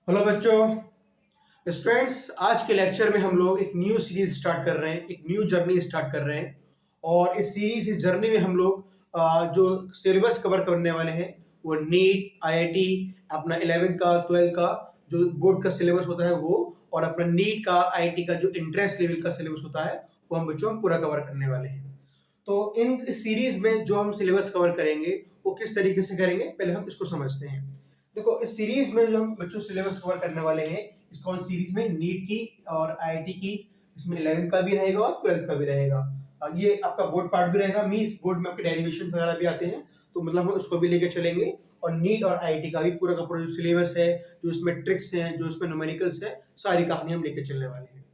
Hello बच्चों, students. आज के लेक्चर में हम लोग एक न्यू सीरीज स्टार्ट कर रहे हैं, एक न्यू जर्नी स्टार्ट कर रहे हैं। और इस जर्नी में हम लोग जो सिलेबस कवर करने वाले हैं वो नीट, आईआईटी, अपना 11th का 12th का जो बोर्ड का सिलेबस होता है वो, और अपना नीट का आईआईटी का जो इंट्रेंस लेवल का सिलेबस होता है वो हम बच्चों हम पूरा कवर करने वाले हैं। तो इस सीरीज में जो हम सिलेबस कवर करेंगे वो किस तरीके से करेंगे, पहले हम इसको समझते हैं। देखो, इस सीरीज में जो हम बच्चों सिलेबस कवर करने वाले हैं, इस कौन सीरीज में नीट की और आईआईटी की, इसमें 11th का भी रहेगा और 12th का भी रहेगा। ये आपका बोर्ड पार्ट भी रहेगा, मींस बोर्ड में आपके डेरिवेशन वगैरह भी आते हैं, तो मतलब हम उसको भी लेके चलेंगे। और नीट और आईआईटी का भी पूरा का पूरा जो सिलेबस है, जो इसमें ट्रिक्स हैं, जो इसमें न्यूमेरिकल्स है, सारी कहानी हम लेके चलने वाले हैं।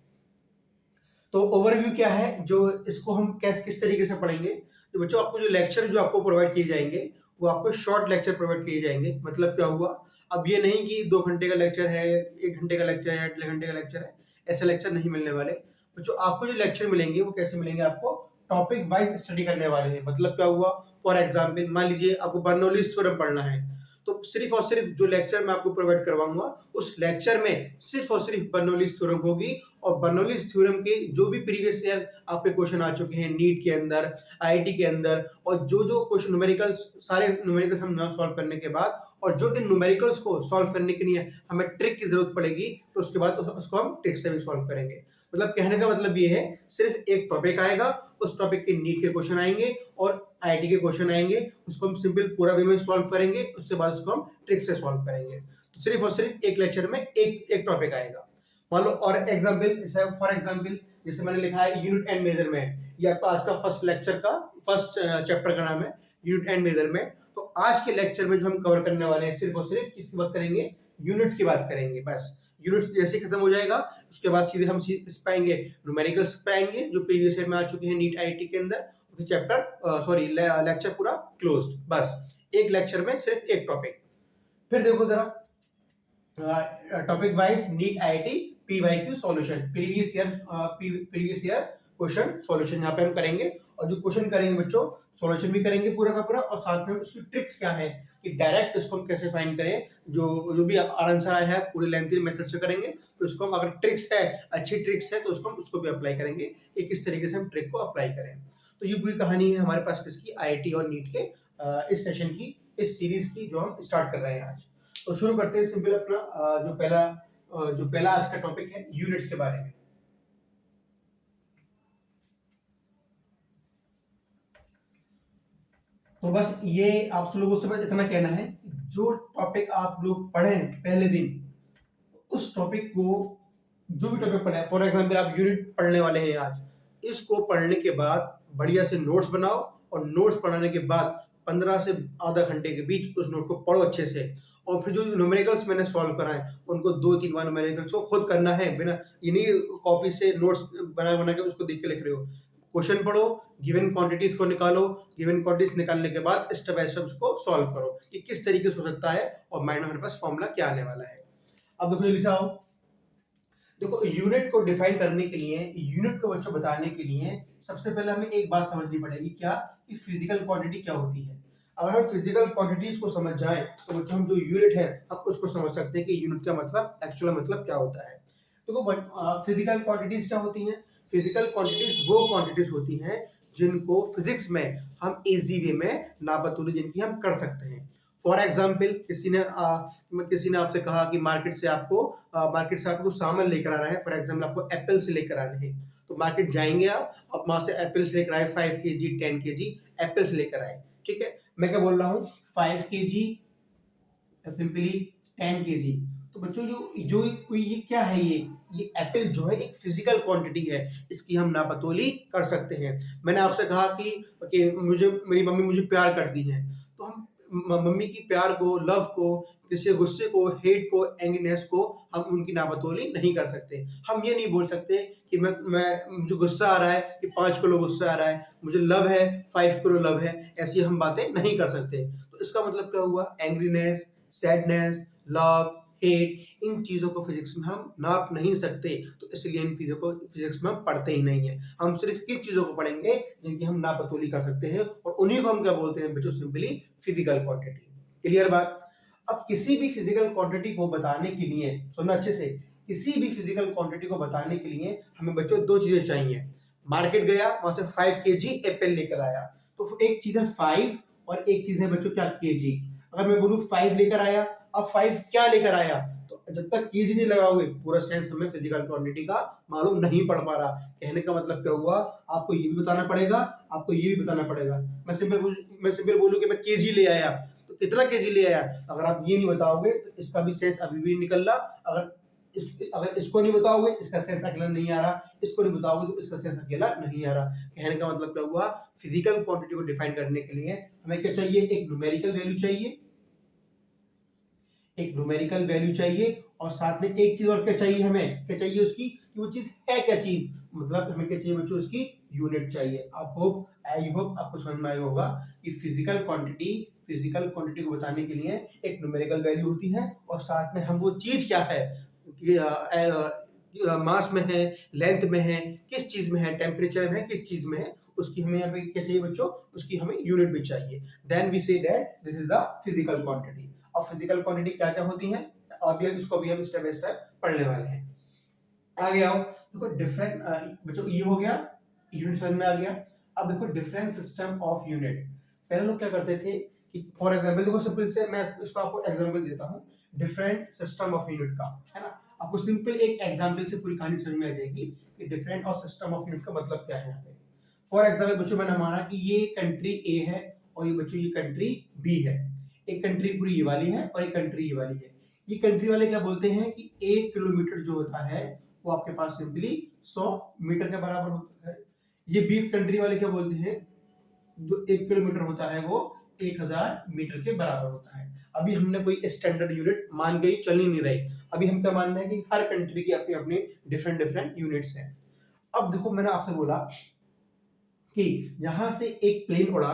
तो ओवरव्यू क्या है, जो इसको हम किस तरीके से पढ़ेंगे। तो बच्चों, आपको जो लेक्चर जो आपको प्रोवाइड किए जाएंगे वो आपको शॉर्ट लेक्चर प्रोवाइड किए जाएंगे। मतलब क्या हुआ, अब ये नहीं कि 2 घंटे का लेक्चर है, 1 घंटे का लेक्चर है, 1.5 घंटे का लेक्चर है, ऐसे लेक्चर नहीं मिलने वाले। बच्चों, आपको जो लेक्चर मिलेंगे वो कैसे मिलेंगे, आपको टॉपिक वाइज स्टडी करने वाले हैं। मतलब क्या हुआ, फॉर एग्जाम्पल मान लीजिए आपको बर्नौलीज थ्योरम पढ़ना है, तो सिर्फ और सिर्फ जो लेक्चर मैं आपको प्रोवाइड करवाऊंगा उस लेक्चर में सिर्फ और सिर्फ बर्नौलीज थ्योरम होगी। और बर्नौलीज थ्योरम के जो भी प्रीवियस ईयर आपके क्वेश्चन आ चुके हैं नीट के अंदर, आईआईटी के अंदर, और जो जो क्वेश्चन न्यूमेरिकल्स, सारे न्यूमेरिकल्स हम यहाँ सॉल्व करने के बाद, और जो इन न्यूमेरिकल्स को सॉल्व करने के लिए हमें ट्रिक की जरूरत पड़ेगी, तो उसके बाद उसको हम ट्रिक से भी सॉल्व करेंगे। मतलब कहने का मतलब ये है, सिर्फ एक टॉपिक आएगा, उस टॉपिक के नीट के क्वेश्चन आएंगे और आईआईटी के क्वेश्चन आएंगे, उसको हम सिंपल पूरा वे में सॉल्व करेंगे, उसके बाद उसको हम ट्रिक से सॉल्व करेंगे। तो सिर्फ और सिर्फ एक लेक्चर में एक टॉपिक आएगा। मान लो, और एग्जांपल, फॉर एग्जांपल जैसे मैंने लिखा है यूनिट एंड मेजरमेंट, ये आपका आज का फर्स्ट लेक्चर का फर्स्ट चैप्टर का नाम है यूनिट एंड मेजरमेंट। तो आज के लेक्चर में जो हम कवर करने वाले हैं सिर्फ और सिर्फ किसकी बात करेंगे, यूनिट्स की बात करेंगे। बस यूनिट्स जैसे खत्म हो जाएगा उसके बाद सीधे हम इस पाएंगे न्यूमेरिकल्स पाएंगे जो प्रीवियस ईयर में आ चुके हैं नीट आईआईटी के अंदर। फिर चैप्टर सॉरी लेक्चर पूरा क्लोज्ड। बस एक लेक्चर में सिर्फ एक टॉपिक। फिर देखो जरा, topic wise NEET IIT PYQ solution, previous year question solution यहाँ पे हम करेंगे। और जो क्वेश्चन करेंगे बच्चों, सॉल्यूशन भी करेंगे पूरा का पूरा, और साथ में उसकी ट्रिक्स क्या है कि डायरेक्ट इसको हम कैसे फाइंड करें। जो भी आंसर आया है पूरे लेंथी मेथड से करेंगे, तो उसको हम, अगर ट्रिक्स है, अच्छी ट्रिक्स है, तो उसको हम उसको भी अप्लाई करेंगे कि किस तरीके से हम ट्रिक को अप्लाई करें। तो ये पूरी कहानी है हमारे पास किसकी, आईआईटी और नीट के इस सेशन की, इस सीरीज की जो हम स्टार्ट कर रहे हैं आज। तो शुरू करते हैं सिंपल अपना जो पहला आज का टॉपिक है यूनिट्स के बारे में। तो बस ये आप लोगों से बस इतना कहना है, जो टॉपिक आप लोग पढ़े पहले दिन, उस टॉपिक को, जो भी टॉपिक पढ़े, फॉर एग्जांपल आप यूनिट पढ़ने वाले हैं आज, इसको पढ़ने के बाद बढ़िया से नोट्स बनाओ, और नोट्स पढ़ाने के बाद 15 से आधा घंटे के बीच उस नोट को पढ़ो अच्छे से। और फिर जो न्यूमेरिकल्स मैंने सॉल्व कराए उनको 2-3 बार न्यूमेरिकल्स को खुद करना है, बिना ये नहीं कॉपी से नोट्स बना बना के उसको देख के लिख रहे हो। क्वेश्चन पढ़ो, गिवन क्वांटिटीज को निकालो, गिवन क्वांटिटीज निकालने के बाद स्टेप बाय स्टेप उसको सॉल्व करो कि किस तरीके से हो सकता है, और माइंड में हमारे पास फॉर्मूला क्या आने वाला है। अब देखो जल्दी से आओ। देखो, यूनिट को डिफाइन करने के लिए, यूनिट को बच्चों बताने के लिए सबसे पहले हमें एक बात समझनी पड़ेगी, क्या कि फिजिकल क्वांटिटी क्या होती है। अगर हम फिजिकल क्वांटिटीज को समझ जाएं तो बच्चों हम जो यूनिट है अब उसको समझ सकते हैं कि यूनिट का मतलब, एक्चुअल मतलब क्या होता है। तो फिजिकल क्वांटिटीज क्या होती हैं, फिजिकल क्वांटिटीज वो क्वांटिटीज होती हैं जिनको फिजिक्स में हम इजी वे में नापतोली जिनकी हम कर सकते हैं। फॉर एग्जाम्पल, किसी ने आपसे कहा कि मार्केट से आपको सामान लेकर आना है, फॉर एग्जाम्पल आपको एप्पल से लेकर आने हैं, तो मार्केट जाएंगे आप वहां से एप्पल से लेकर आए 5 kg 10 kg एप्पल से लेकर आए। ठीक है, मैं क्या बोल रहा हूँ, 5 kg सिंपली 10 kg। तो बच्चों ये क्या है, ये एप्पल जो है एक फिजिकल क्वांटिटी है, इसकी हम नापतोली कर सकते हैं। मैंने आपसे कहा कि मेरी मम्मी मुझे प्यार करती है, तो हम मम्मी की प्यार को, लव को, किसी गुस्से को, हेट को, एंग्रीनेस को हम उनकी नापतोली नहीं कर सकते। हम ये नहीं बोल सकते कि मुझे गुस्सा आ रहा है कि 5 किलो गुस्सा आ रहा है, मुझे लव है 5 किलो लव है, ऐसी हम बातें नहीं कर सकते। तो इसका मतलब क्या हुआ, एंग्रीनेस, सैडनेस, लव, हेट, इन चीजों को फिजिक्स में हम नाप नहीं सकते। तो इसलिए इन चीजों को फिजिक्स में हम पढ़ते ही नहीं है। हम सिर्फ किन चीजों को पढ़ेंगे जिनकी हम नापतोली कर सकते हैं, और उन्हीं को हम क्या बोलते हैं बच्चों, सिंपली फिजिकल क्वांटिटी। क्लियर बात। अब किसी भी फिजिकल क्वांटिटी को बताने के लिए, सुनना अच्छे से, किसी भी फिजिकल क्वांटिटी को बताने के लिए हमें बच्चों दो चीजें चाहिए। मार्केट गया, वहां से 5 kg एप्पल लेकर आया, तो एक चीज है 5 और एक चीज है बच्चों क्या, केजी। अगर मैं बोलूं 5 लेकर आया, अब 5 क्या लेकर आया, तो जब तक केजी नहीं लगाओगे पूरा सेंस हमें फिजिकल क्वांटिटी का मालूम नहीं पड़ पा रहा। कहने का मतलब क्या हुआ, आपको ये भी बताना पड़ेगा, आपको ये भी बताना पड़ेगा। मैं सिंपल बोलूं कि मैं केजी ले आया, तो कितना केजी ले आया, अगर आप ये नहीं बताओगे तो इसका भी सेंस अभी भी निकल रहा। अगर इसको नहीं बताओगे इसका सेंस अकेला नहीं आ रहा, इसको नहीं बताओगे तो इसका सेंस अकेला नहीं आ रहा। कहने का मतलब क्या हुआ, फिजिकल क्वांटिटी को डिफाइन करने के लिए हमें क्या चाहिए, एक न्यूमेरिकल वैल्यू चाहिए, एक न्यूमेरिकल वैल्यू चाहिए, और साथ में एक चीज और क्या चाहिए, हमें क्या चाहिए उसकी, कि वो चीज है क्या चीज, मतलब हमें क्या चाहिए बच्चों, उसकी यूनिट चाहिए। आई होप आपको समझ में आया होगा कि फिजिकल क्वांटिटी को बताने के लिए एक न्यूमेरिकल वैल्यू होती है, और साथ में हम वो चीज क्या है, मास में है, लेंथ में है, किस चीज में है, टेम्परेचर में है, किस चीज में है, उसकी हमें यहाँ पे क्या चाहिए बच्चों, उसकी हमें यूनिट भी चाहिए। Then we say that this is the physical quantity. अब फिजिकल क्वांटिटी क्या क्या होती है, अभी इसको भी हम स्टेप बाय स्टेप पढ़ने वाले हैं। आगे आओ, देखो डिफरेंट, बच्चों ये हो गया, यूनिट समझ में आ गया। अब देखो डिफरेंट सिस्टम ऑफ यूनिट। पहले लोग क्या करते थे कि फॉर एग्जांपल, देखो सिंपल से मैं इसको आपको एग्जांपल देता हूँ डिफरेंट सिस्टम ऑफ यूनिट का, है ना। आपको सिंपल एक एग्जांपल से पूरी कहानी समझ में आ जाएगी कि different of system of unit का मतलब क्या है यहाँ पे। फॉर एग्जांपल बच्चों, मैंने माना कि ये कंट्री ए है और ये बच्चों ये कंट्री बी है। एक कंट्री पूरी ये वाली है और एक कंट्री ये वाली है। ये कंट्री वाले क्या बोलते हैं कि 1 किलोमीटर जो होता है वो आपके पास सिंपली 100 मीटर के बराबर होता है। ये बी कंट्री वाले क्या बोलते हैं, जो 1 किलोमीटर होता है वो 1000 मीटर के बराबर होता है। अभी हमने कोई स्टैंडर्ड यूनिट मान गई, चल ही नहीं रही। अभी हम क्या मान रहे हैं कि हर कंट्री की अपनी अपनी डिफरेंट डिफरेंट यूनिट्स हैं। अब देखो मैंने आपसे बोला कि यहां से एक प्लेन उड़ा,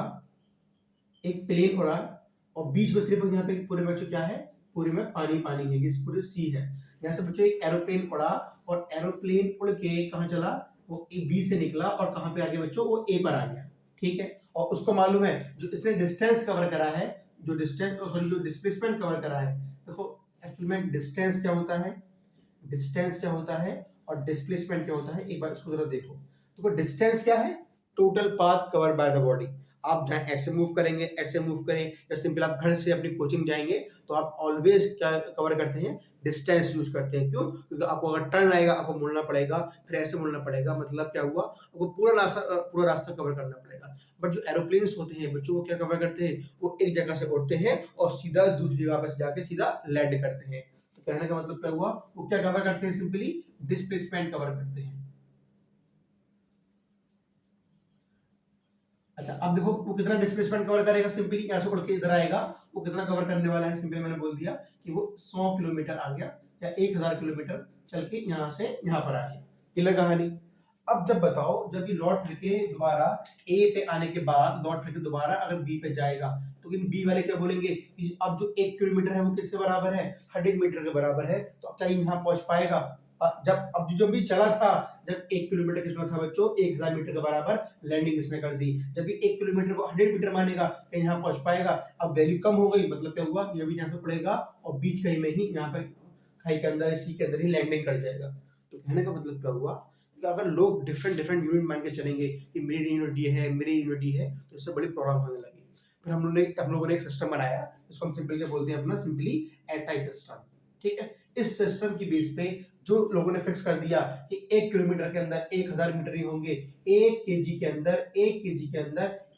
एक प्लेन उड़ा, और बीच में सिर्फ यहाँ पे पूरे बच्चों क्या है, पूरे में पानी पानी है, इस पूरे सी है। यहाँ से बच्चों एक एरोप्लेन उड़ा और एरोप्लेन उड़ के कहाँ चला, वो बी से निकला और कहाँ पे आ गया बच्चों, वो ए पर आ गया, ठीक है। और उसको मालूम है जो इसने डिस्टेंस कवर करा है, जो डिस्टेंस सॉरी जो डिस्प्लेसमेंट कवर करा है, देखो एक्चुअल में डिस्टेंस क्या होता है, डिस्टेंस क्या होता है और डिस्प्लेसमेंट क्या होता है, एक बार इसको जरा देखो। देखो डिस्टेंस क्या है, total path cover by the body. आप जहाँ ऐसे मूव करेंगे, ऐसे मूव करें, या सिंपल आप घर से अपनी कोचिंग जाएंगे तो आप ऑलवेज क्या कवर करते हैं, डिस्टेंस यूज करते हैं। क्यों, क्योंकि आपको अगर टर्न आएगा आपको मुड़ना पड़ेगा, फिर ऐसे मुड़ना पड़ेगा, मतलब क्या हुआ, आपको पूरा रास्ता कवर करना पड़ेगा। बट जो एरोप्लेन्स होते हैं बच्चों, वो क्या कवर करते हैं, वो एक जगह से उड़ते हैं और सीधा दूसरी जगह पर जाके सीधा लैंड करते हैं। तो कहने का मतलब क्या हुआ, वो क्या कवर करते हैं, सिंपली डिस्प्लेसमेंट कवर करते हैं। अच्छा अब देखो वो कितना डिस्प्लेसमेंट कवर करेगा, सिंपली यहाँ से उड़ के इधर आएगा, वो कितना कवर करने वाला है, सिंपली मैंने बोल दिया कि वो 100 किलोमीटर आ गया, या 1000 किलोमीटर चल के यहाँ से यहाँ पर आ गया। क्लियर कहानी। अब जब बताओ, जब ये लौट के दोबारा ए पे आने के बाद लौट के दोबारा अगर बी पे जाएगा, तो बी वाले क्या बोलेंगे कि अब जो 1 किलोमीटर है वो किसके बराबर है, 100 मीटर के बराबर है, तो क्या यहाँ पहुंच पाएगा। जब अब जो भी चला था, जब 1 किलोमीटर कितना था बच्चों, 1000 मीटर के बराबर लैंडिंग इसने कर दी। जब ये 1 किलोमीटर को 100 मीटर मानेगा, क्या यहाँ पहुंच पाएगा। अब वैल्यू कम हो गई, मतलब क्या हुआ, ये भी यहाँ से पड़ेगा और बीच कहीं में ही यहाँ पे खाई के अंदर, सी के अंदर ही लैंडिंग कर जाएगा। तो कहने का मतलब क्या हुआ कि अगर लोग डिफरेंट डिफरेंट यूनिट मान के चलेंगे कि मेरी यूनिट ये है, मेरी यूनिट ये है, तो इससे बड़ी प्रॉब्लम होने लगी। फिर हम लोगों ने एक सिस्टम बनाया, जिसको हम सिंपल क्या बोलते हैं, अपना सिंपली एसआई सिस्टम। ठीक है, इस सिस्टम की बेस पे जो लोगों ने फिक्स कर दिया कि 1 किलोमीटर के अंदर 1000 मीटर ही होंगे, 1 केजी के अंदर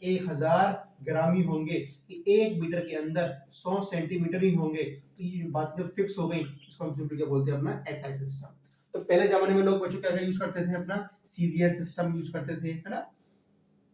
1000 ग्राम ही होंगे, कि 1 मीटर के अंदर 100 सेंटीमीटर ही होंगे। तो ये बात जब फिक्स हो गई, इसको हम सिंपली क्या बोलते हैं, अपना एसआई सिस्टम। तो पहले जमाने में लोग बच्चों क्या यूज करते थे, अपना सीजीएस सिस्टम यूज करते थे, है ना,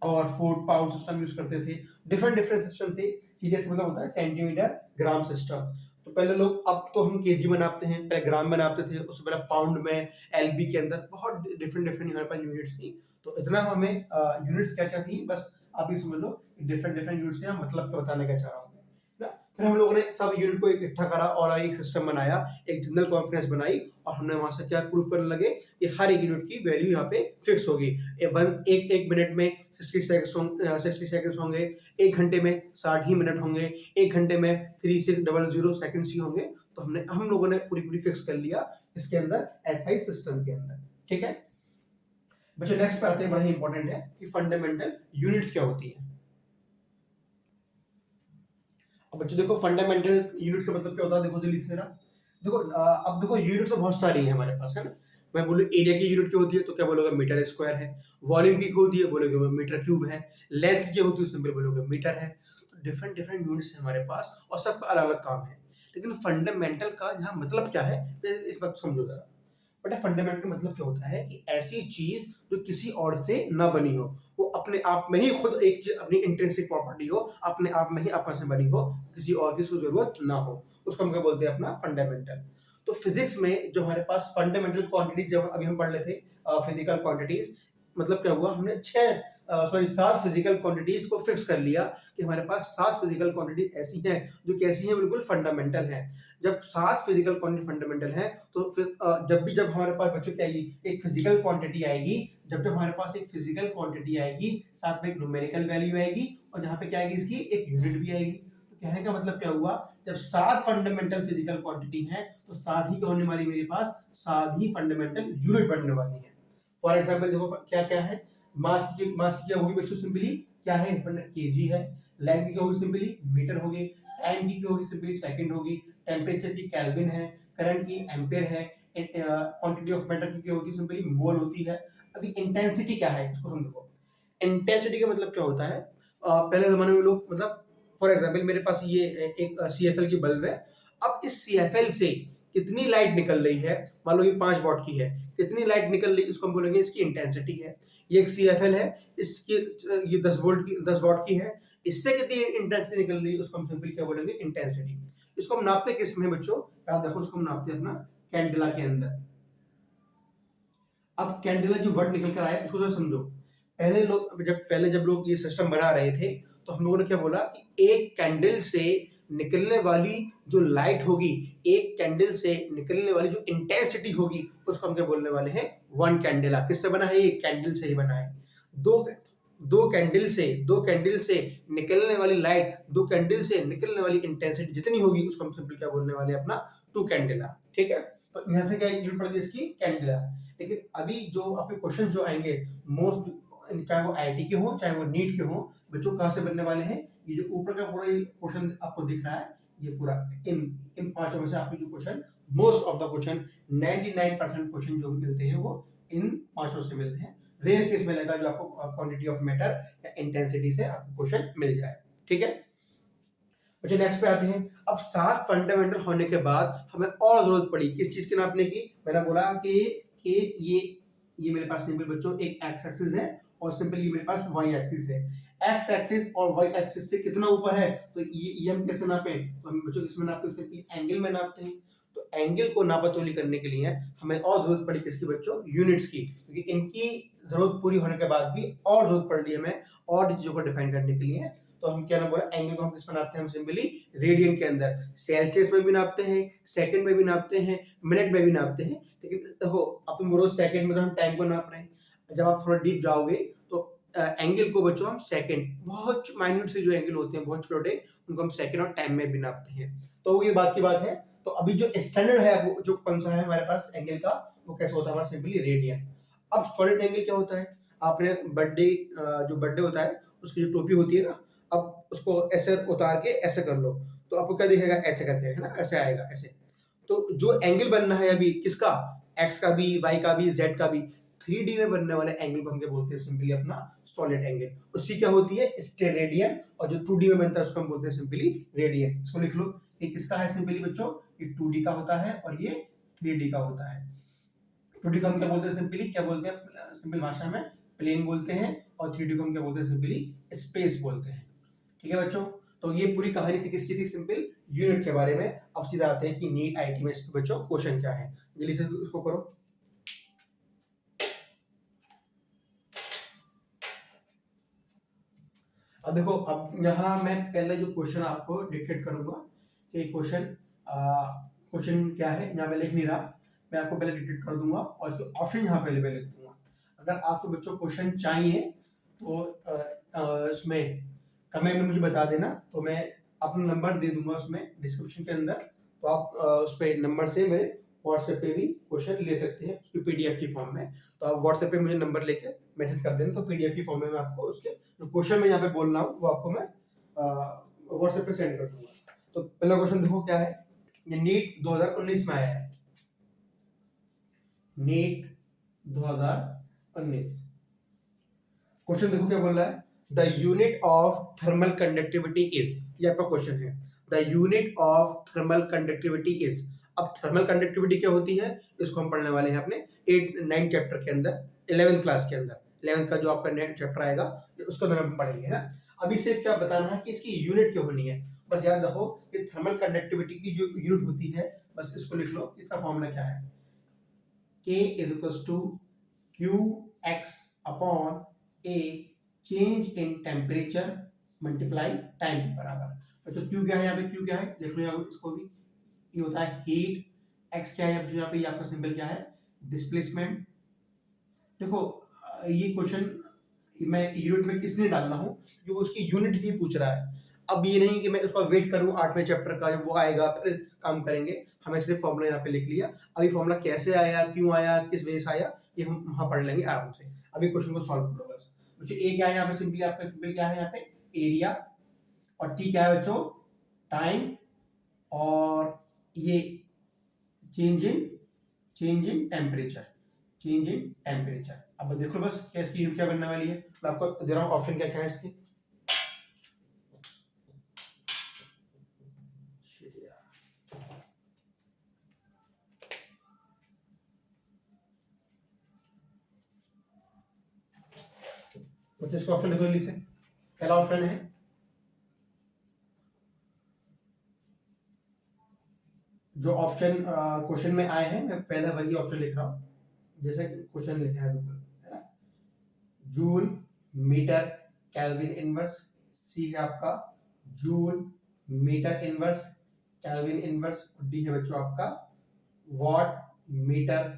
और फूड पाउंड सिस्टम यूज करते थे। डिफरेंट डिफरेंट सिस्टम थे। सीजीएस मतलब होता है सेंटीमीटर ग्राम सिस्टम। तो पहले लोग, अब तो हम केजी बनाते हैं, पहले ग्राम बनाते थे, उससे पहले पाउंड में, एलबी के अंदर बहुत डिफरेंट डिफरेंट हमारे पास यूनिट्स थी। तो इतना हमें यूनिट्स क्या क्या थी, बस आप ये समझ लो डिफरेंट डिफरेंट यूनिट्स का मतलब क्या बताने का चाह रहा हूँ, ना। फिर हम लोगों ने सब यूनिट को इकट्ठा करा और एक सिस्टम बनाया, एक जनरल कॉन्फ्रेंस बनाई और हमने वहां से क्या प्रूफ करने लगे कि हर एक यूनिट की वैल्यू यहाँ पे फिक्स होगी। एक मिनट में 60 सेकंड्स होंगे, 1 घंटे में 60 ही मिनट होंगे, 1 घंटे में 3600 सेकंड्स ही होंगे। तो हम लोगों ने पूरी फिक्स कर लिया इसके अंदर, एसआई सिस्टम के अंदर। ठीक है बच्चों, नेक्स्ट पे आते हैं, बड़ा ही इंपॉर्टेंट है कि फंडामेंटल यूनिट्स क्या होती है। अब बच्चों देखो, फंडामेंटल यूनिट का मतलब क्या होता है, देखो जल्दी से जरा देखो। अब देखो यूनिट तो बहुत सारी है हमारे पास, है ना। मैं बोलूँ एरिया की यूनिट क्या होती है तो क्या बोलोगे, मीटर स्क्वायर है। वॉल्यूम की होती है, बोलोगे मीटर क्यूब है। लेंथ की होती है उसमें बोलोगे मीटर है। तो डिफरेंट डिफरेंट यूनिट्स है हमारे पास और सब अलग अलग काम है। लेकिन फंडामेंटल का यहाँ मतलब क्या है, इस बात समझो जरा। बट फंडामेंटल मतलब क्या होता है कि ऐसी चीज जो किसी और से ना बनी हो, वो अपने आप में ही खुद एक चीज, अपनी इंट्रिंसिक प्रॉपर्टी हो, अपने आप में ही अपन से बनी हो, किसी और की उसको जरूरत ना हो, उसको हम क्या बोलते हैं, अपना फंडामेंटल। तो फिजिक्स में जो हमारे पास फंडामेंटल क्वांटिटीज, जब अभी हम पढ़ रहे थे फिजिकल क्वांटिटीज, मतलब क्या हुआ, हमने 7 फिजिकल क्वांटिटीज को फिक्स कर लिया कि हमारे पास 7 फिजिकल क्वांटिटीज ऐसी हैं जो कैसी हैं, बिल्कुल फंडामेंटल हैं। जब 7 फिजिकल क्वांटिटी फंडामेंटल है तो फिर जब हमारे पास बच्चों क्या आएगी, एक फिजिकल क्वांटिटी आएगी। जब हमारे पास एक फिजिकल क्वांटिटी आएगी, साथ में एक न्यूमेरिकल वैल्यू आएगी और जहाँ पे क्या आएगी, इसकी एक यूनिट भी आएगी। तो कहने का मतलब क्या हुआ, जब 7 फंडामेंटल फिजिकल क्वांटिटी है तो 7 ही क्या होने वाली मेरे पास, 7 ही फंडामेंटल यूनिट बनने वाली है। फॉर एग्जाम्पल देखो क्या क्या है, मास की क्या होगी बच्चों, सिंपली क्या है, केजी है। लेंथ की क्या होगी, सिंपली मीटर होगी। टाइम की क्या होगी, सिंपली सेकंड होगी। टेम्परेचर की केल्विन है। करंट की एम्पेयर है। क्वांटिटी ऑफ मैटर की क्या होती है, सिंपली मोल होती है। अभी इंटेंसिटी क्या है, इसको समझो। इंटेंसिटी का मतलब क्या होता है, पहले जमाने में लोग, मतलब फॉर एग्जाम्पल मेरे पास ये एक CFL की बल्ब है। अब इस CFL से कितनी लाइट निकल रही है, मान लो ये 5 वॉट की है, कितनी लाइट निकल रही है, इसको हम बोलेंगे इसकी इंटेंसिटी है। ये एक CFL है, इसकी ये 10 वॉट की है, इससे कितनी इंटेंसिटी निकल रही है, उसको हम सिंपली क्या बोलेंगे, इंटेंसिटी। इसको हम नापते किस में बच्चों, याद रखो, इसको हम नापते हैं अपना कैंडेला के अंदर। अब कैंडेला जो वर्ड निकल कर आया, इसको तो समझो। जब लोग ये सिस्टम बना रहे थे तो हम लोगों ने क्या बोला कि एक कैंडल से निकलने वाली जो लाइट होगी, एक कैंडल से निकलने वाली जो इंटेंसिटी होगी, उसको हम क्या बोलने वाले हैं, 1 कैंडेला। किससे बना है, ये कैंडल से ही बना है। दो दो कैंडल से निकलने वाली लाइट, दो कैंडल से निकलने वाली इंटेंसिटी जितनी होगी, उसको हम सिंपल क्या बोलने वाले हैं, अपना 2 कैंडेला। ठीक है, तो यहाँ से क्या यूनिट पड़ती है इसकी, कैंडेला। लेकिन अभी जो आपके क्वेश्चन जो आएंगे, मोस्ट, चाहे वो आईआईटी के हो, चाहे वो नीट के हो, बच्चों कहाँ से बनने वाले हैं, ये जो ऊपर का पूरा क्वेश्चन आपको दिख रहा है, ये पूरा इन इन पांचों में से आपके जो question, most of the question, 99% question जो मिलते हैं वो इन पांचों से मिलते हैं। रेयर केस मिलेगा जो आपको क्वांटिटी ऑफ मैटर या इंटेंसिटी से आपको क्वेश्चन मिल जाए। ठीक है, अच्छा नेक्स्ट पे आते हैं। अब 7 फंडामेंटल होने के बाद हमें और जरूरत पड़ी किस चीज के नापने की, मैंने बोला कि ये मेरे पास सिंपल बच्चों एक एक्स एक्सिस है और सिंपल ये मेरे पास वाई एक्सिस है। एक्स एक्सिस और वाई एक्सिस से कितना ऊपर है, तो ये हम कैसे नापे, तो हम बच्चों किसमें नापते हैं, सिंपली एंगल में नापते हैं। तो एंगल को नापातोली करने के लिए हमें और जरूरत पड़ी किसकी बच्चों, यूनिट्स की, क्योंकि इनकी जरूरत पूरी होने के बाद भी और जरूरत पड़ रही है हमें और चीजों को डिफाइन करने के लिए। तो हम क्या ना बोला, एंगल को हम किस में नापते हैं, हम सिंपली रेडियन के अंदर, सेल्सियस में भी नापते हैं, सेकंड में भी नापते हैं, मिनट में भी नापते हैं। लेकिन देखो अब तुम बोलो सेकंड में तो हम टाइम को नाप रहे हैं, जब आप थोड़ा डीप जाओगे तो एंगल को बच्चों हम सेकंड, बहुत माइन्यूट से जो एंगल होते हैं बहुत छोटे, उनको हम सेकंड और टाइम में भी नापते हैं। तो ये बात की बात है। तो अभी जो स्टैंडर्ड है वो जो कौन सा है हमारे पास एंगल का, वो कैसे होता है हमारा, सिंपली रेडियन। अब सॉलिड एंगल क्या होता है, आपने जो बर्थडे होता है उसकी जो टोपी होती है ना, अब उसको ऐसे उतार के ऐसे कर लो तो आपको क्या दिखेगा, ऐसे करके, है ना, ऐसे आएगा ऐसे। तो जो एंगल बनना है अभी किसका, एक्स का भी, वाई का भी, जेड का भी, 3D में बनने वाले एंगल को हम क्या बोलते हैं, सिंपली अपना सॉलिड एंगल। उसकी क्या होती है, स्टेरेडियन, और जो 2D में बनता है उसको हम बोलते हैं सिंपली रेडियन। इसको लिख लो, ये किसका है सिंपली बच्चों, ये 2D का होता है और ये 3D का होता है। 2D को हम क्या बोलते हैं, सिंपली क्या बोलते हैं, सिंपल भाषा में प्लेन बोलते हैं, और 3D को हम क्या बोलते हैं, सिंपली स्पेस बोलते हैं। ठीक है बच्चों, तो ये पूरी कहानी थी किसकी थी, सिंपल यूनिट के बारे में। अब सीधा आते हैं कि नीट आईटी में इसके बच्चों क्वेश्चन क्या है, जल्दी से उसको करो। अब देखो, अब यहाँ मैं पहले जो क्वेश्चन आपको डिक्टेट करूंगा कि क्वेश्चन क्या है, यहाँ पे लिख नहीं रहा, मैं आपको पहले डिक्टेट कर दूंगा और इसके ऑप्शन यहाँ पे लिख दूंगा। अगर आपको बच्चों क्वेश्चन चाहिए तो इसमें कमेंट में मुझे बता देना, तो मैं अपना नंबर दे दूंगा उसमें डिस्क्रिप्शन के अंदर, तो आप उस पे नंबर से मेरे व्हाट्सएप पे भी क्वेश्चन ले सकते हैं उसकी पीडीएफ की फॉर्म में। तो आप व्हाट्सएप पे मुझे नंबर लेके मैसेज कर देना, तो पीडीएफ की फॉर्म में मैं आपको उसके जो क्वेश्चन मैं यहाँ पे बोल रहा हूँ वो आपको मैं व्हाट्सएप पे सेंड कर दूंगा। तो पहला क्वेश्चन देखो क्या है, ये नीट 2019 में आया है, नीट 2019। क्वेश्चन देखो क्या बोल रहा है, the unit of thermal conductivity is, ये आपका क्वेश्चन है, the unit of thermal conductivity is. अब थर्मल कंडक्टिविटी क्या होती है, इसको हम पढ़ने वाले हैं अपने 9 चैप्टर के अंदर, 11th क्लास के अंदर, 11th का जो आपका 9 चैप्टर आएगा उसको हम पढ़ेंगे ना। अभी सिर्फ क्या बताना है कि इसकी यूनिट क्या होनी है, बस याद रखो कि थर्मल कंडक्टिविटी की जो यूनिट होती है, बस इसको लिख लो, इसका फॉर्मूला क्या है, K is equals to Qx upon A change in temperature multiply time के बराबर। अच्छा Q क्या है, यहाँ पे Q क्या है लिख लो यहाँ इसको भी, ये होता है हीट, X क्या है यहाँ पे, आपका सिंबल क्या है, डिस्प्लेसमेंट। देखो ये क्वेश्चन मैं यूनिट में इसलिए डाल रहा हूँ कि वो उसकी यूनिट ही पूछ रहा है। अब ये नहीं कि मैं उसका वेट करूँ 8वें चैप्टर का, जब वो आएगा फिर काम करेंगे, हमें सिर्फ फॉर्मूला यहाँ पे लिख लिया। अभी फॉर्मूला कैसे आया, क्यों आया, किस वजह से आया, ये हम वहाँ पढ़ लेंगे आराम से। अभी क्वेश्चन को सॉल्व करो बस। बच्चों ए क्या है यहाँ पे, सिंपली आपका सिंपल क्या है यहाँ पे, एरिया, और टी क्या है बच्चों, टाइम, और ये change in temperature, change in temperature. अब देखो बस क्या इसकी यूनिट क्या बनने वाली है, मैं आपको दे रहा हूँ ऑप्शन क्या क्या है इसके। इसका ऑप्शन देखो जल्दी से, पहला ऑप्शन है जो ऑप्शन क्वेश्चन में आए हैं, मैं पहला वही ऑप्शन लिख रहा हूँ जैसे क्वेश्चन लिखा है बिल्कुल, है ना, joule metre kelvin inverse. C है आपका joule metre inverse kelvin inverse, D है बच्चों आपका वॉट मीटर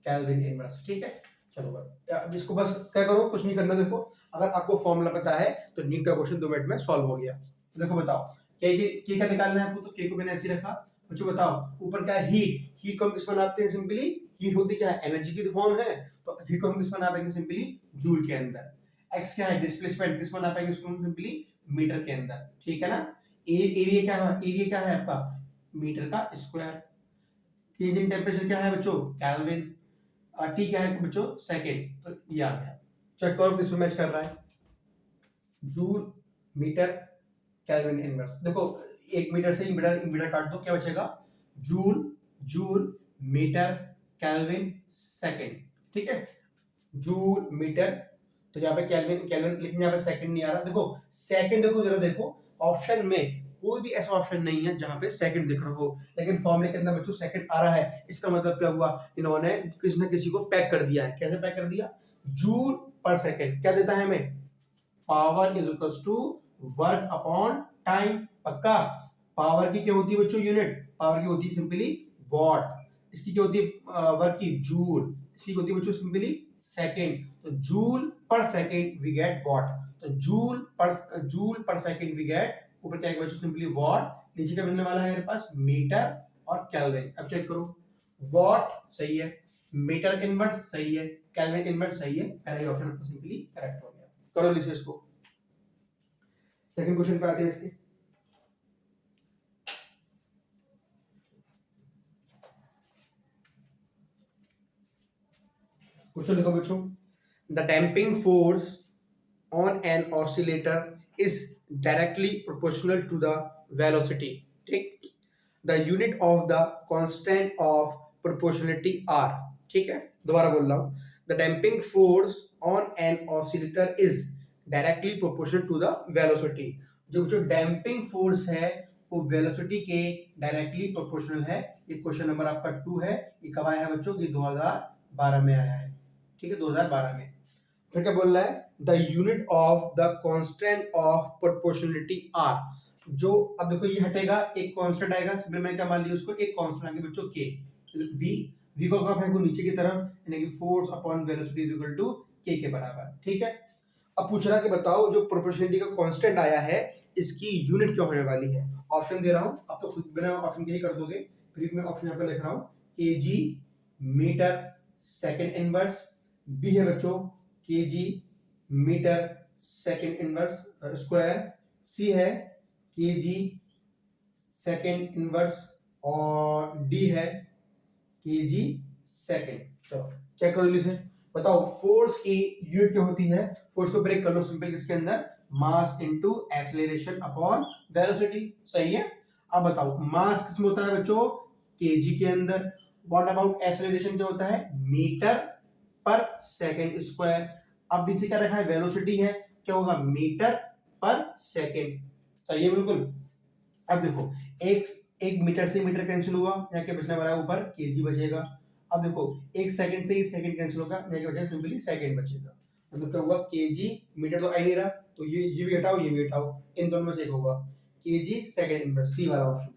केल्विन इनवर्स। ठीक है, चलो अब इसको बस क्या करो, कुछ नहीं करना। देखो अगर आपको फॉर्मूला पता है तो नीट का क्वेश्चन 2 मिनट में सॉल्व हो गया। देखो बताओ के का निकालना है आपको, तो के को मैंने ऐसे रखा। बच्चों बताओ ऊपर क्या है, हीट, हीट को हम किस बनाते हैं, सिंपली हीट होती क्या है, एनर्जी की फॉर्म है, तो हीट को हम किस बना पाएंगे, सिंपली जूल के अंदर। एक्स क्या है, डिस्प्लेसमेंट, किस बना पाएंगे उसको हम, सिंपली मीटर के अंदर। ठीक है ना। एरिया क्या है, एरिया क्या है आपका, मीटर का स्क्वायर। चेंज इन टेम्परेचर क्या है बच्चों, केल्विन। टी क्या है बच्चों, सेकंड, तो ये आ गया। चेक करो किस में मैच कर रहा है, जूल मीटर केल्विन इनवर्स। देखो 1 मीटर से मीटर काट दो, क्या बचेगा, joule, joule metre kelvin second. ठीक है, जूल मीटर, तो यहाँ पे केल्विन केल्विन लिखने, यहाँ पे सेकंड नहीं आ रहा। देखो सेकंड, देखो जरा देखो ऑप्शन में कोई भी ऐसा ऑप्शन नहीं है जहां पे सेकंड दिख रहा हो, लेकिन फॉर्मूले के अंदर बच्चों सेकंड आ रहा है। इसका मतलब क्या हुआ, इन्होंने किसी न किसी को पैक कर दिया है। कैसे पैक कर दिया, जूल पर सेकंड क्या देता है हमें, power is equals to work upon time. पक्का, पावर की क्या होती है बच्चों यूनिट, पावर की होती है सिंपली वॉट, इसकी क्या होती है वर्क की, जूल, इसकी होती है बच्चों सिंपली सेकंड। तो joule per second we get watt, तो joule per second we get, ऊपर क्या है बच्चों सिंपली वॉट, नीचे क्या मिलने वाला है मेरे पास, मीटर और केल्विन। अब चेक करो, वॉट सही है, मीटर इनवर्स सही है, केल्विन इनवर्स सही है, पहला ही ऑप्शन आपको सिंपली करेक्ट हो गया। करो लीजिए इसको, सेकंड क्वेश्चन पे आते हैं इसके। क्वेश्चन देखो बच्चों, the damping force on an oscillator is directly proportional to the velocity. ठीक, the unit of the constant of proportionality are. ठीक है, दोबारा बोल रहा हूं, the damping force on an oscillator is directly proportional to the velocity. जो damping force है वो वेलोसिटी के डायरेक्टली प्रोपोर्शनल है। ये क्वेश्चन नंबर आपका 2 है। ये कब आया है बच्चों, ये 2012 में आया है। ठीक है, 2012 में। फिर क्या बोल रहा है, the unit of the constant of proportionality are. जो अब देखो ये हटेगा, एक कांस्टेंट आएगा, मैंने क्या मान लिया उसको, एक कांस्टेंट आगे बच्चों के, v को कब फेंकू नीचे की तरफ, यानी कि force upon velocity is equal to के बराबर। ठीक है, अब पूछ रहा कि बताओ जो प्रोपोर्शनलिटी का कांस्टेंट आया है इसकी यूनिट क्या होने वाली है। ऑप्शन दे रहा हूं, अब तो खुद बिना ऑप्शन के ही कर दोगे, फिर मैं ऑप्शन यहाँ पे लिख रहा हूं, KG metre second inverse, B है बच्चों KG metre second inverse square, C है केजी सेकंड इनवर्स, और डी है केजी सेकंड। चलो चेक करो जल्दी से, बताओ फोर्स की यूनिट क्या होती है। फोर्स को ब्रेक कर लो सिंपल, किसके अंदर, mass into acceleration upon velocity. सही है, अब बताओ मास किसमें होता है बच्चों, केजी के अंदर। व्हाट अबाउट एक्सीलरेशन क्या होता है, मीटर पर सेकंड स्क्वायर। अब नीचे क्या रखा है, वेलोसिटी है, क्या होगा, मीटर पर सेकंड। सही है बिल्कुल। अब देखो एक एक मीटर से मीटर कैंसिल हुआ, यहाँ क्या बचने वाला है, ऊपर केजी बचेगा। अब देखो एक सेकंड से ही सेकंड कैंसिल होगा, यहाँ क्या बचेगा, सिंपली सेकंड बचेगा। मतलब क्या हुआ, केजी मीटर तो आ ही नहीं रहा, तो ये भी हटाओ, ये भी हटाओ, इन दोनों में से एक होगा, केजी सेकंड इनवर्स, सी वाला ऑप्शन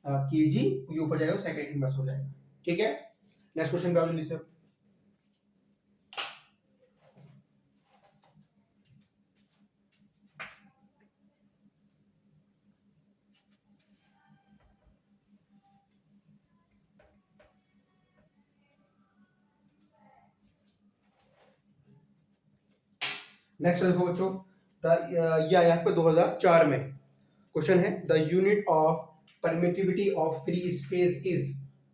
है। केजी ये ऊपर जाएगा, सेकंड इनवर्स हो जाएगा। ठीक है, नेक्स्ट क्वेश्चन पे आओ जल्दी से। नेक्स्ट देखो बच्चों, ये आया आपको 2004 में, क्वेश्चन है the unit of permittivity of free space is.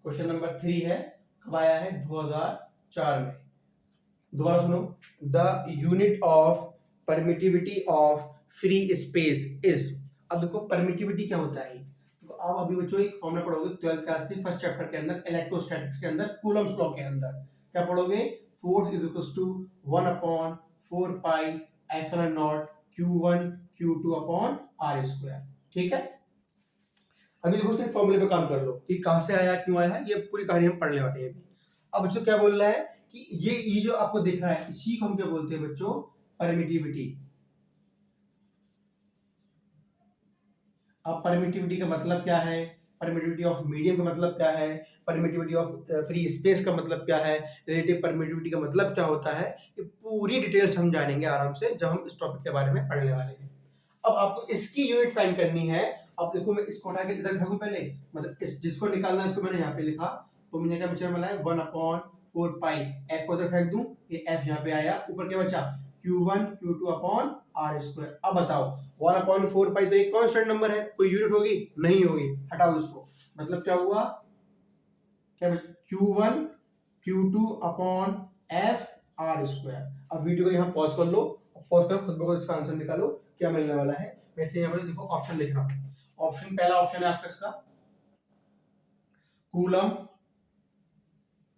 Question number 3 है, कब आया है, 2004 में। दोबारा सुनो, the unit of permittivity of free space is. अब देखो परमिटिविटी क्या होता है, तो आप अभी बच्चों एक फॉर्मूला पढ़ोगे 12th क्लास के फर्स्ट चैप्टर के अंदर, इलेक्ट्रोस्टैटिक्स के अंदर, कूलम्स लॉ के अंदर। क्या पढ़ोगे, force is equals to 1 upon 4 pi epsilon naught q1 q2 upon r square. ठीक है, अभी देखो उसने फॉर्मूले पे काम कर लो कि कहां से आया, क्यों आया है, ये पूरी कहानी हम पढ़ने वाले हैं। अब बच्चों क्या बोल रहा है कि ये जो आपको दिख रहा है, इसी को हम क्या बोलते हैं बच्चों, परमिटिविटी। अब परमिटिविटी का मतलब क्या है, परमिटिविटी ऑफ मीडियम का मतलब क्या है, परमिटिविटी ऑफ फ्री स्पेस का मतलब क्या है, रिलेटिव परमिटिविटी का मतलब क्या होता है, ये पूरी डिटेल्स हम जानेंगे आराम से जब हम इस टॉपिक के बारे में पढ़ने वाले हैं। अब आपको इसकी यूनिट फाइंड करनी है। अब देखो मैं इसको उठा के इधर फेंकूं पहले, मतलब इस जिसको निकालना है इसको मैंने यहाँ पे लिखा, तो मैंने क्या बचा वाला है 1 अपॉन 4 पाई, एफ को उधर फेंक दूं, ये एफ यहाँ पे आया, ऊपर क्या बचा, q1 q2 upon r square. अब बताओ 1 अपॉन 4 पाई तो एक कांस्टेंट नंबर है, कोई यूनिट होगी, नहीं होगी, हटाओ इसको। मतलब क्या हुआ, क्या q1 q2 upon f r square. अब वीडियो को यहाँ पॉज कर लो, पॉज कर खुद ब खुद इसका आंसर निकालो क्या मिलने वाला है। मैं यहाँ पर देखो ऑप्शन लिख रहा हूँ, ऑप्शन पहला ऑप्शन है आपका इसका, coulomb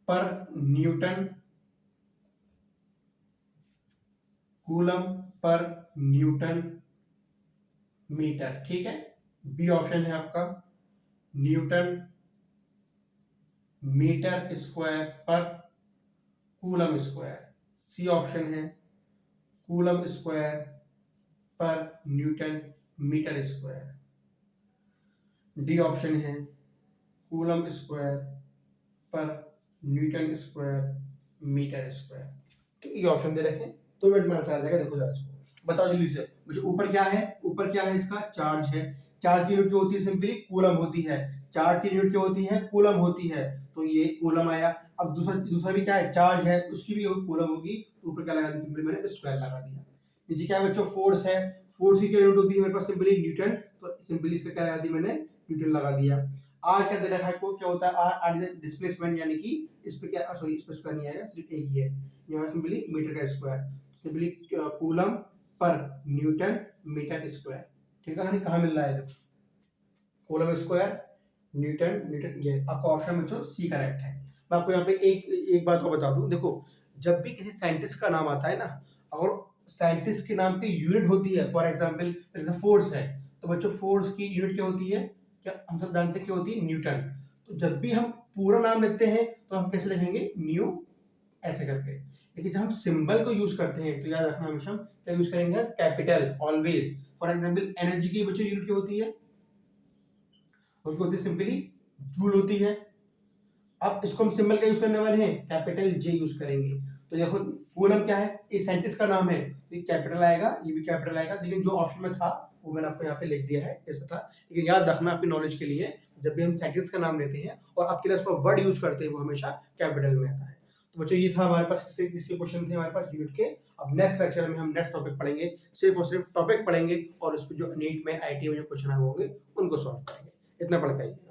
per newton, coulomb per newton metre. ठीक है, बी ऑप्शन है आपका newton metre square per coulomb square. C option है coulomb square per newton metre square. D option है coulomb square per newton square metre square. ठीक है, ये option दे रखे हैं, 2 मिनट में आंसर आ जाएगा। देखो जरा इसको बताओ जल्दी से, मुझे ऊपर क्या है, ऊपर क्या है, इसका चार्ज है। चार्ज की यूनिट क्या होती है, सिंपली कूलम होती है। चार्ज की यूनिट क्या होती है, कूलम होती है, तो ये कूलम आया। अब दूसरा दूसरा भी क्या है, चार्ज है, उसकी भी कूलम होगी, तो ऊपर क्या लगा दिया, सिंपली मैंने स्क्वायर लगा दिया। नीचे क्या है बच्चों, फोर्स है, फोर्स की क्या यूनिट होती है मेरे पास, सिंपली न्यूटन, तो सिंपली इसका क्या लगा दिया मैंने, न्यूटन लगा दिया। आर क्या दे रखा है को, क्या होता है आर, आर इज डिस्प्लेसमेंट, यानी कि इस पे क्या, सॉरी इस पे स्क्वायर नहीं आएगा, सिर्फ एक ही है, यहाँ सिंपली मीटर का square, simply coulomb per newton metre square. ठीक है, कहाँ मिल रहा है, देखो कूलम स्क्वायर न्यूटन न्यूटन, ये आपका ऑप्शन बच्चों सी करेक्ट है। मैं आपको यहाँ पे एक बात को बता दूं, देखो जब भी किसी साइंटिस्ट का नाम आता है ना, और साइंटिस्ट के नाम की यूनिट होती है, फॉर एग्जांपल जैसे फोर्स है, तो बच्चों फोर्स की यूनिट क्या होती है, क्या हम सब जानते हैं क्या होती है, न्यूटन। तो जब भी हम पूरा नाम लिखते हैं तो हम कैसे लिखेंगे, न्यू, ऐसे करके। लेकिन जब हम सिंबल को यूज करते हैं तो याद रखना हमेशा हम क्या यूज करेंगे, capital always. For example energy की बच्चों यूनिट क्या होती है, उनकी होती है सिंपली जूल होती है। अब इसको हम सिंबल का यूज करने वाले हैं, कैपिटल जे यूज करेंगे। तो देखो कूलम क्या है, एक साइंटिस्ट का नाम है, तो ये कैपिटल आएगा, ये भी कैपिटल आएगा, लेकिन जो ऑप्शन में था वो मैंने आपको यहाँ पे लिख दिया है, ऐसा था। लेकिन याद रखना अपनी नॉलेज के लिए, जब भी हम साइंटिस्ट का नाम लेते हैं और आपके लिए उसका वर्ड यूज करते हैं वो हमेशा कैपिटल में आता है। तो बच्चों ये था हमारे पास इसके क्वेश्चन थे हमारे पास यूनिट के। अब नेक्स्ट लेक्चर में हम नेक्स्ट टॉपिक पढ़ेंगे, सिर्फ और सिर्फ टॉपिक पढ़ेंगे और उस पर जो नीट में आईटी में जो क्वेश्चन होंगे उनको सॉल्व करेंगे। इतना पढ़ पाएंगे।